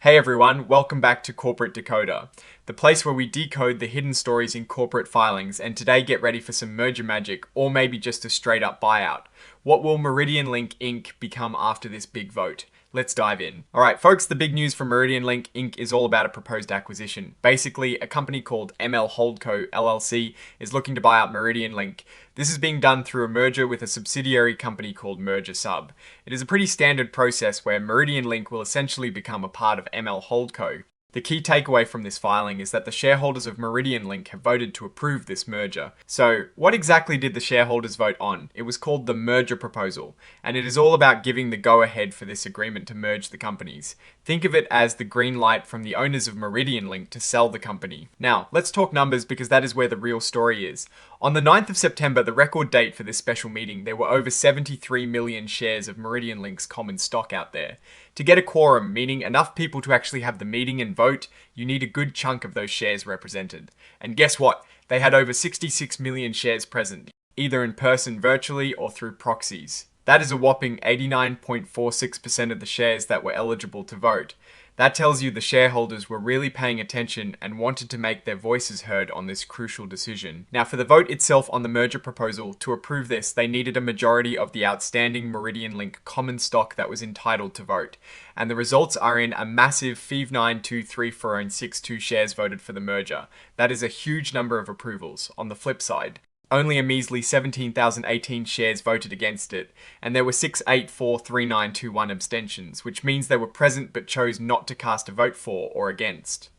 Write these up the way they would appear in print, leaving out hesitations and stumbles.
Hey everyone, welcome back to Corporate Decoder, the place where we decode the hidden stories in corporate filings, and today get ready for some merger magic or maybe just a straight up buyout. What will MeridianLink Inc. become after this big vote? Let's dive in. Alright folks, the big news from MeridianLink Inc. is all about a proposed acquisition. Basically, a company called ML Holdco LLC is looking to buy out MeridianLink. This is being done through a merger with a subsidiary company called MergerSub. It is a pretty standard process where MeridianLink will essentially become a part of ML Holdco. The key takeaway from this filing is that the shareholders of MeridianLink have voted to approve this merger. So, what exactly did the shareholders vote on? It was called the merger proposal, and it is all about giving the go-ahead for this agreement to merge the companies. Think of it as the green light from the owners of MeridianLink to sell the company. Now, let's talk numbers because that is where the real story is. On the 9th of September, the record date for this special meeting, there were over 73 million shares of MeridianLink's common stock out there. To get a quorum, meaning enough people to actually have the meeting and vote, you need a good chunk of those shares represented. And guess what? They had over 66 million shares present, either in person virtually or through proxies. That is a whopping 89.46% of the shares that were eligible to vote. That tells you the shareholders were really paying attention and wanted to make their voices heard on this crucial decision. Now, for the vote itself on the merger proposal, to approve this, they needed a majority of the outstanding MeridianLink common stock that was entitled to vote. And the results are in a massive 5923462 shares voted for the merger. That is a huge number of approvals. On the flip side, only a measly 17,018 shares voted against it, and there were 6843921 abstentions, which means they were present but chose not to cast a vote for or against.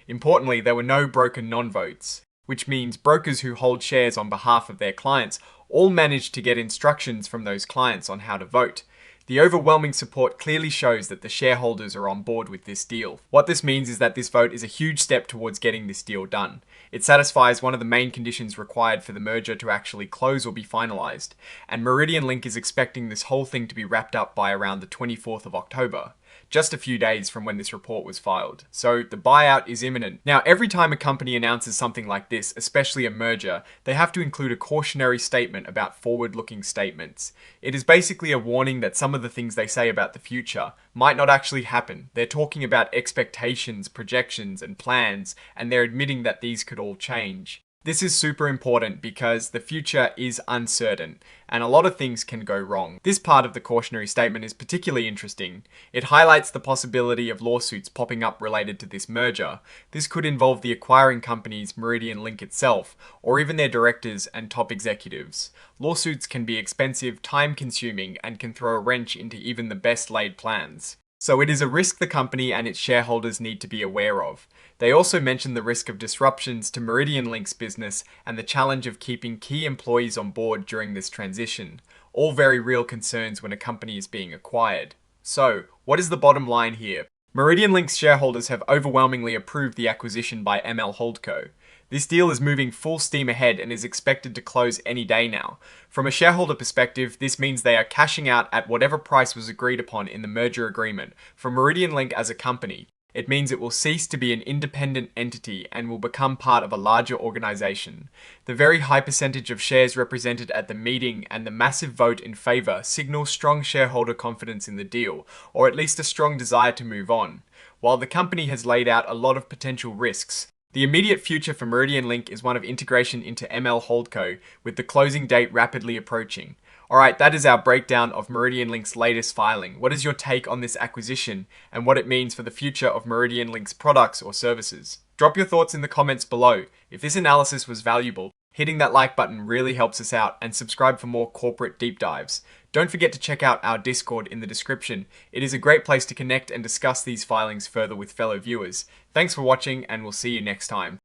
Importantly, there were no broker non-votes, which means brokers who hold shares on behalf of their clients all managed to get instructions from those clients on how to vote. The overwhelming support clearly shows that the shareholders are on board with this deal. What this means is that this vote is a huge step towards getting this deal done. It satisfies one of the main conditions required for the merger to actually close or be finalized, and MeridianLink is expecting this whole thing to be wrapped up by around the 24th of October. Just a few days from when this report was filed. So the buyout is imminent. Now, every time a company announces something like this, especially a merger, they have to include a cautionary statement about forward-looking statements. It is basically a warning that some of the things they say about the future might not actually happen. They're talking about expectations, projections, and plans, and they're admitting that these could all change. This is super important because the future is uncertain and a lot of things can go wrong. This part of the cautionary statement is particularly interesting. It highlights the possibility of lawsuits popping up related to this merger. This could involve the acquiring company's MeridianLink itself, or even their directors and top executives. Lawsuits can be expensive, time-consuming, and can throw a wrench into even the best laid plans. So it is a risk the company and its shareholders need to be aware of. They also mention the risk of disruptions to MeridianLink's business and the challenge of keeping key employees on board during this transition. All very real concerns when a company is being acquired. So, what is the bottom line here? MeridianLink's shareholders have overwhelmingly approved the acquisition by ML Holdco. This deal is moving full steam ahead and is expected to close any day now. From a shareholder perspective, this means they are cashing out at whatever price was agreed upon in the merger agreement. For MeridianLink as a company, it means it will cease to be an independent entity and will become part of a larger organization. The very high percentage of shares represented at the meeting and the massive vote in favor signal strong shareholder confidence in the deal, or at least a strong desire to move on. While the company has laid out a lot of potential risks, the immediate future for MeridianLink is one of integration into ML Holdco, with the closing date rapidly approaching. Alright, that is our breakdown of MeridianLink's latest filing. What is your take on this acquisition and what it means for the future of MeridianLink's products or services? Drop your thoughts in the comments below. If this analysis was valuable, hitting that like button really helps us out, and subscribe for more corporate deep dives. Don't forget to check out our Discord in the description. It is a great place to connect and discuss these filings further with fellow viewers. Thanks for watching, and we'll see you next time.